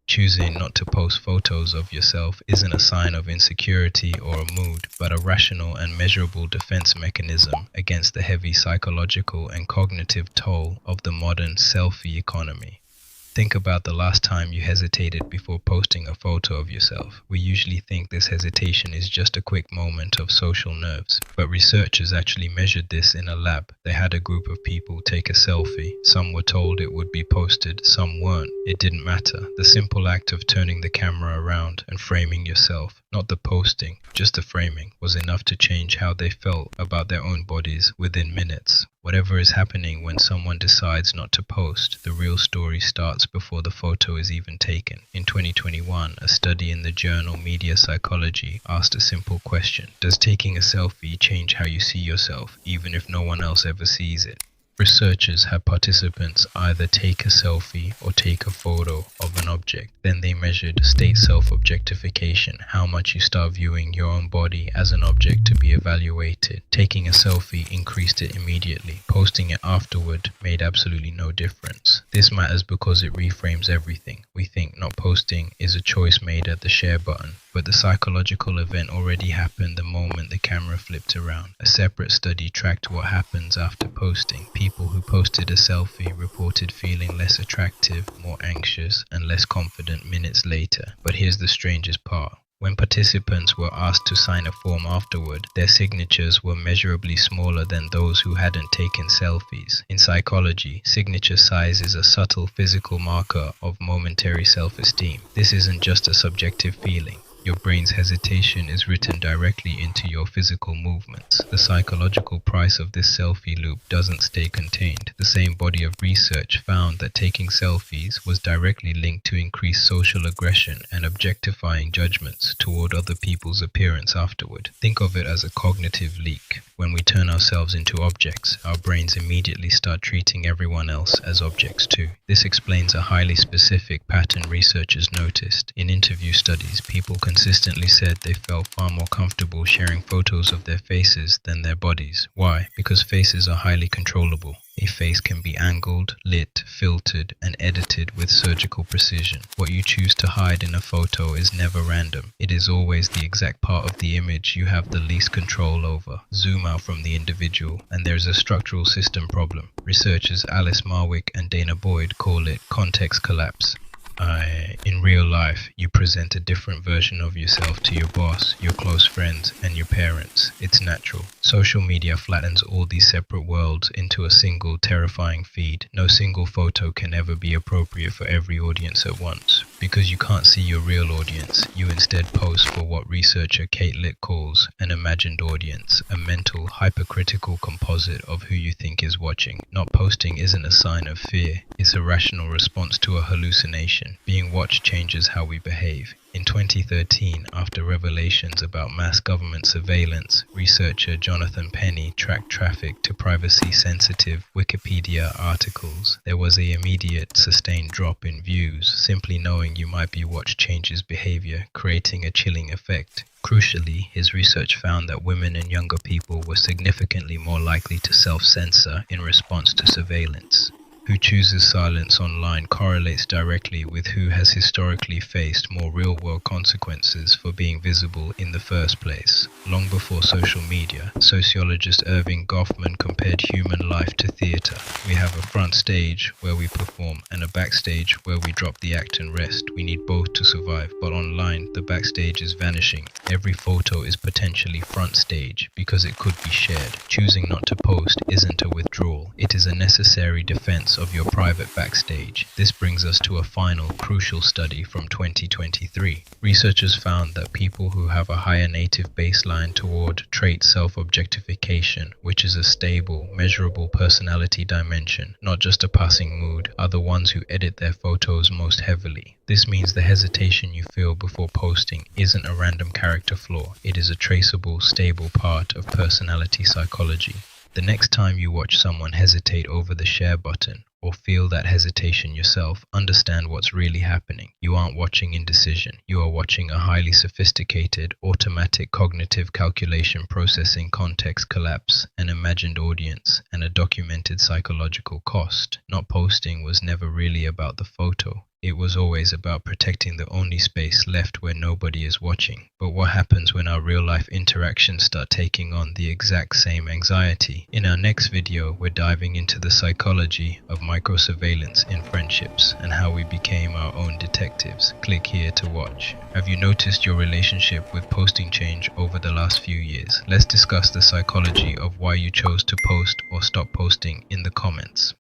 Choosing not to post photos of yourself isn't a sign of insecurity or a mood, but a rational and measurable defense mechanism against the heavy psychological and cognitive toll of the modern selfie economy. Think about the last time you hesitated before posting a photo of yourself. We usually think this hesitation is just a quick moment of social nerves, but researchers actually measured this in a lab. They had a group of people take a selfie. Some were told it would be posted, some weren't. It didn't matter. The simple act of turning the camera around and framing yourself, not the posting, just the framing, was enough to change how they felt about their own bodies within minutes. Whatever is happening when someone decides not to post, the real story starts before the photo is even taken. In 2021, a study in the journal Media Psychology asked a simple question: does taking a selfie change how you see yourself, even if no one else ever sees it? Researchers had participants either take a selfie or take a photo of an object. Then they measured state self-objectification, how much you start viewing your own body as an object to be evaluated. Taking a selfie increased it immediately. Posting it afterward made absolutely no difference. This matters because it reframes everything. We think not posting is a choice made at the share button, but the psychological event already happened the moment the camera flipped around. A separate study tracked what happens after posting. People who posted a selfie reported feeling less attractive, more anxious, and less confident minutes later. But here's the strangest part. When participants were asked to sign a form afterward, their signatures were measurably smaller than those who hadn't taken selfies. In psychology, signature size is a subtle physical marker of momentary self-esteem. This isn't just a subjective feeling. Your brain's hesitation is written directly into your physical movements. The psychological price of this selfie loop doesn't stay contained. The same body of research found that taking selfies was directly linked to increased social aggression and objectifying judgments toward other people's appearance afterward. Think of it as a cognitive leak. When we turn ourselves into objects, our brains immediately start treating everyone else as objects too. This explains a highly specific pattern researchers noticed. In interview studies, people consistently said they felt far more comfortable sharing photos of their faces than their bodies. Why? Because faces are highly controllable. A face can be angled, lit, filtered, and edited with surgical precision. What you choose to hide in a photo is never random. It is always the exact part of the image you have the least control over. Zoom out from the individual, and there's a structural system problem. Researchers Alice Marwick and Dana Boyd call it context collapse. In real life, you present a different version of yourself to your boss, your close friends, and your parents. It's natural. Social media flattens all these separate worlds into a single terrifying feed. No single photo can ever be appropriate for every audience at once. Because you can't see your real audience, you instead post for what researcher Kate Litt calls an imagined audience, a mental, hypercritical composite of who you think is watching. Not posting isn't a sign of fear. It's a rational response to a hallucination. Being watched changes how we behave. In 2013, after revelations about mass government surveillance, researcher Jonathan Penny tracked traffic to privacy-sensitive Wikipedia articles. There was an immediate, sustained drop in views. Simply knowing you might be watched changes behavior, creating a chilling effect. Crucially, his research found that women and younger people were significantly more likely to self-censor in response to surveillance. Who chooses silence online correlates directly with who has historically faced more real-world consequences for being visible in the first place. Long before social media, sociologist Irving Goffman compared human life to theater. We have a front stage where we perform and a backstage where we drop the act and rest. We need both to survive, but online, the backstage is vanishing. Every photo is potentially front stage because it could be shared. Choosing not to post isn't a withdrawal. It is a necessary defense of your private backstage. This brings us to a final, crucial study from 2023. Researchers found that people who have a higher native baseline toward trait self-objectification, which is a stable, measurable personality dimension, not just a passing mood, are the ones who edit their photos most heavily. This means the hesitation you feel before posting isn't a random character flaw. It is a traceable, stable part of personality psychology. The next time you watch someone hesitate over the share button, or feel that hesitation yourself, understand what's really happening. You aren't watching indecision. You are watching a highly sophisticated, automatic cognitive calculation processing context collapse, an imagined audience, and a documented psychological cost. Not posting was never really about the photo. It was always about protecting the only space left where nobody is watching. But what happens when our real life interactions start taking on the exact same anxiety? In our next video, we're diving into the psychology of microsurveillance in friendships and how we became our own detectives. Click here to watch. Have you noticed your relationship with posting change over the last few years? Let's discuss the psychology of why you chose to post or stop posting in the comments.